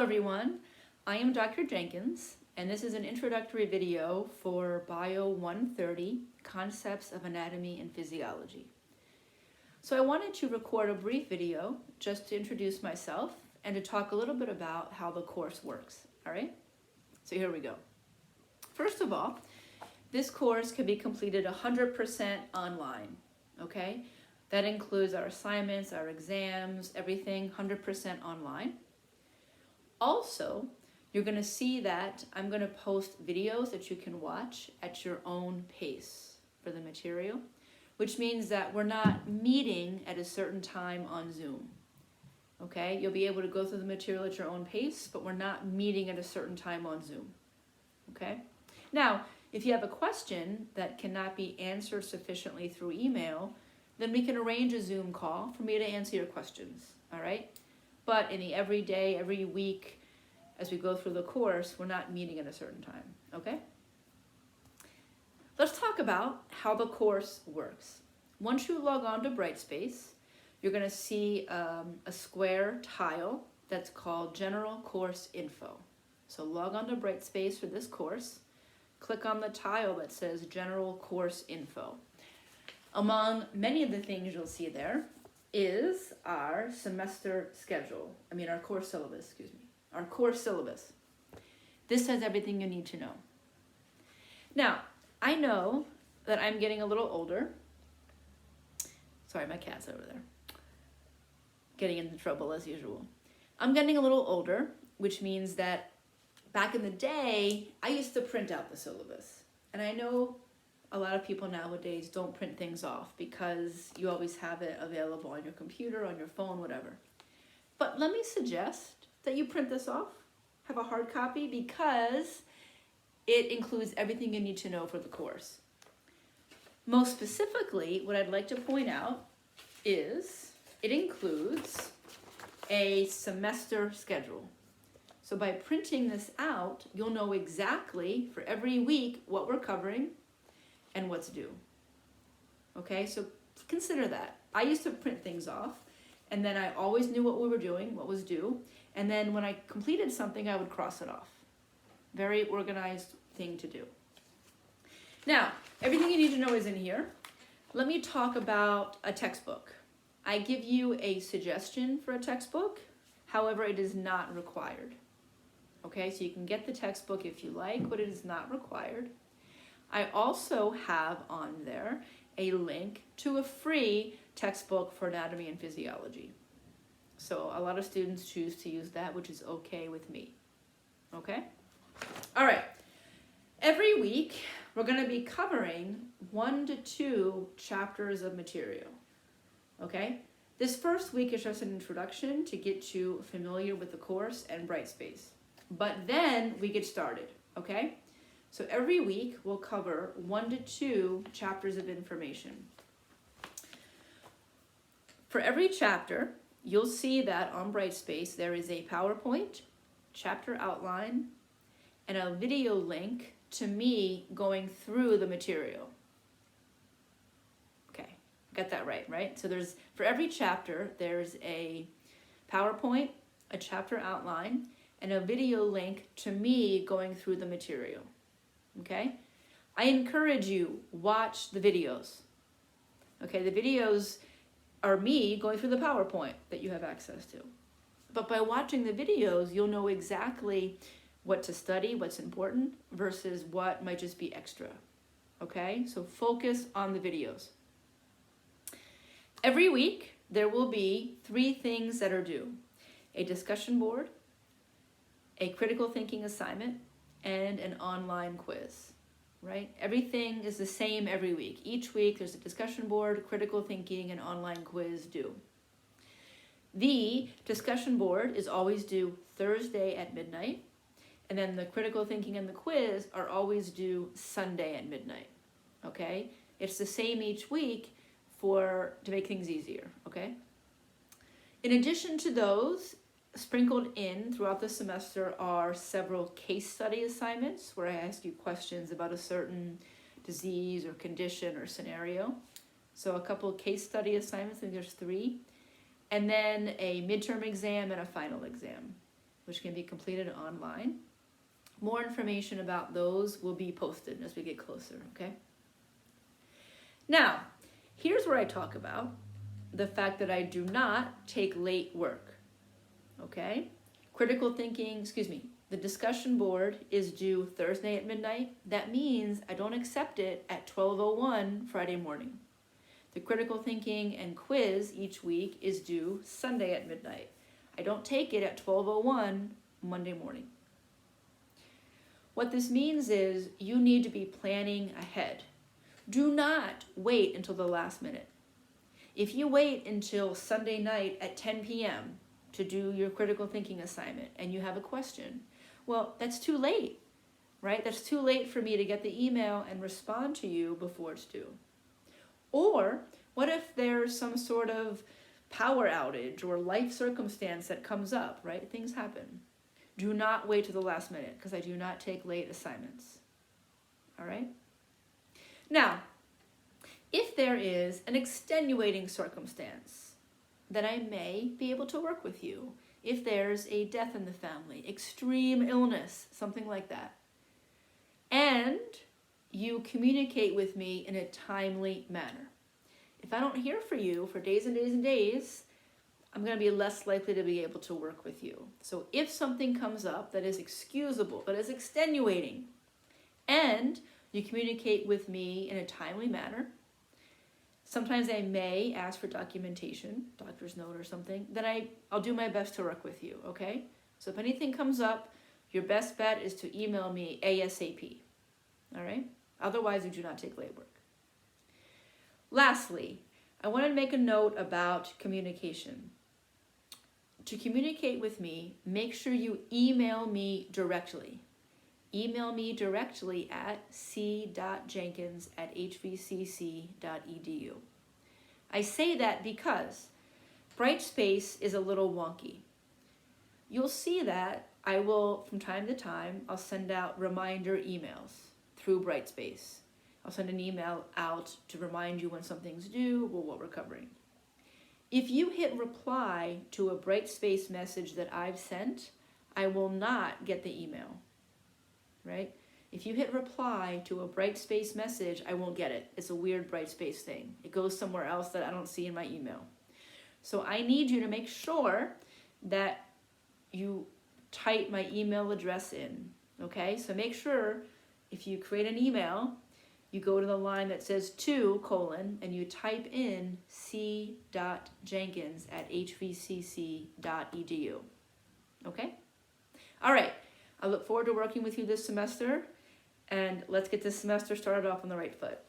everyone, I am Dr. Jenkins, and this is an introductory video for Bio 130, Concepts of Anatomy and Physiology. So I wanted to record a brief video just to introduce myself and to talk a little bit about how the course works, all right? So here we go. First of all, this course can be completed 100% online, okay? That includes our assignments, our exams, everything 100% online. Also, you're going to see that I'm going to post videos that you can watch at your own pace for the material, which means that we're not meeting at a certain time on Zoom. Okay, you'll be able to go through the material at your own pace, but we're not meeting at a certain time on Zoom. Okay, now if you have a question that cannot be answered sufficiently through email, then we can arrange a Zoom call for me to answer your questions. All right. But in the every day, every week, as we go through the course, we're not meeting at a certain time, okay? Let's talk about how the course works. Once you log on to Brightspace, you're gonna see a square tile that's called General Course Info. So log on to Brightspace for this course, click on the tile that says General Course Info. Among many of the things you'll see there, is our semester schedule. Our course syllabus, Our course syllabus. This has everything you need to know. Now, I know that I'm getting a little older. Sorry, my cat's over there. Getting into trouble as usual. I'm getting a little older, which means that back in the day, I used to print out the syllabus. And I know a lot of people nowadays don't print things off because you always have it available on your computer, on your phone, whatever. But let me suggest that you print this off, have a hard copy, because it includes everything you need to know for the course. Most specifically, what I'd like to point out is it includes a semester schedule. So by printing this out, you'll know exactly for every week what we're covering and what's due. Okay, so consider that. I used to print things off, and then I always knew what we were doing, what was due, and then when I completed something, I would cross it off. Very organized thing to do. Now, everything you need to know is in here. Let me talk about a textbook. I give you a suggestion for a textbook, however, it is not required. Okay, so you can get the textbook if you like, but it is not required. I also have on there a link to a free textbook for anatomy and physiology. So a lot of students choose to use that, which is okay with me. Okay? All right. Every week, we're going to be covering 1 to 2 chapters of material. Okay? This first week is just an introduction to get you familiar with the course and Brightspace. But then we get started. Okay? So every week we'll cover 1 to 2 chapters of information. For every chapter, you'll see that on Brightspace there is a PowerPoint, chapter outline, and a video link to me going through the material. Okay, got that right? So for every chapter, there's a PowerPoint, a chapter outline, and a video link to me going through the material. Okay, I encourage you, watch the videos. Okay, the videos are me going through the PowerPoint that you have access to. But by watching the videos, you'll know exactly what to study, what's important, versus what might just be extra. Okay, so focus on the videos. Every week, there will be 3 things that are due: a discussion board, a critical thinking assignment, and an online quiz, right? Everything is the same every week. Each week there's a discussion board, critical thinking, and online quiz due. The discussion board is always due Thursday at midnight, and then the critical thinking and the quiz are always due Sunday at midnight, okay? It's the same each week to make things easier, okay? In addition to those, sprinkled in throughout the semester are several case study assignments where I ask you questions about a certain disease or condition or scenario. So a couple of case study assignments, I think there's 3. And then a midterm exam and a final exam. which can be completed online. More information about those will be posted as we get closer, okay? Now, here's where I talk about the fact that I do not take late work, okay? The discussion board is due Thursday at midnight. That means I don't accept it at 12:01 Friday morning. The critical thinking and quiz each week is due Sunday at midnight. I don't take it at 12:01 Monday morning. What this means is you need to be planning ahead. Do not wait until the last minute. If you wait until Sunday night at 10 p.m. to do your critical thinking assignment and you have a question, well, that's too late, right? That's too late for me to get the email and respond to you before it's due. Or what if there's some sort of power outage or life circumstance that comes up, right? Things happen. Do not wait to the last minute because I do not take late assignments. All right? Now, if there is an extenuating circumstance, then I may be able to work with you. If there's a death in the family, extreme illness, something like that, and you communicate with me in a timely manner. If I don't hear from you for days and days and days, I'm going to be less likely to be able to work with you. So if something comes up that is excusable, that is extenuating, and you communicate with me in a timely manner, sometimes I may ask for documentation, doctor's note or something, then I'll do my best to work with you, okay? So if anything comes up, your best bet is to email me ASAP, all right? Otherwise, we do not take late work. Lastly, I want to make a note about communication. To communicate with me, make sure you email me directly. Email me directly at c.jenkins@hvcc.edu. I say that because Brightspace is a little wonky. You'll see that I will, from time to time, I'll send out reminder emails through Brightspace. I'll send an email out to remind you when something's due or what we're covering. If you hit reply to a Brightspace message that I've sent, I will not get the email, right? If you hit reply to a Brightspace message, I won't get it. It's a weird Brightspace thing. It goes somewhere else that I don't see in my email. So I need you to make sure that you type my email address in, okay? So make sure if you create an email, you go to the line that says to, and you type in c.jenkins@hvcc.edu. Okay? All right. I look forward to working with you this semester, and let's get this semester started off on the right foot.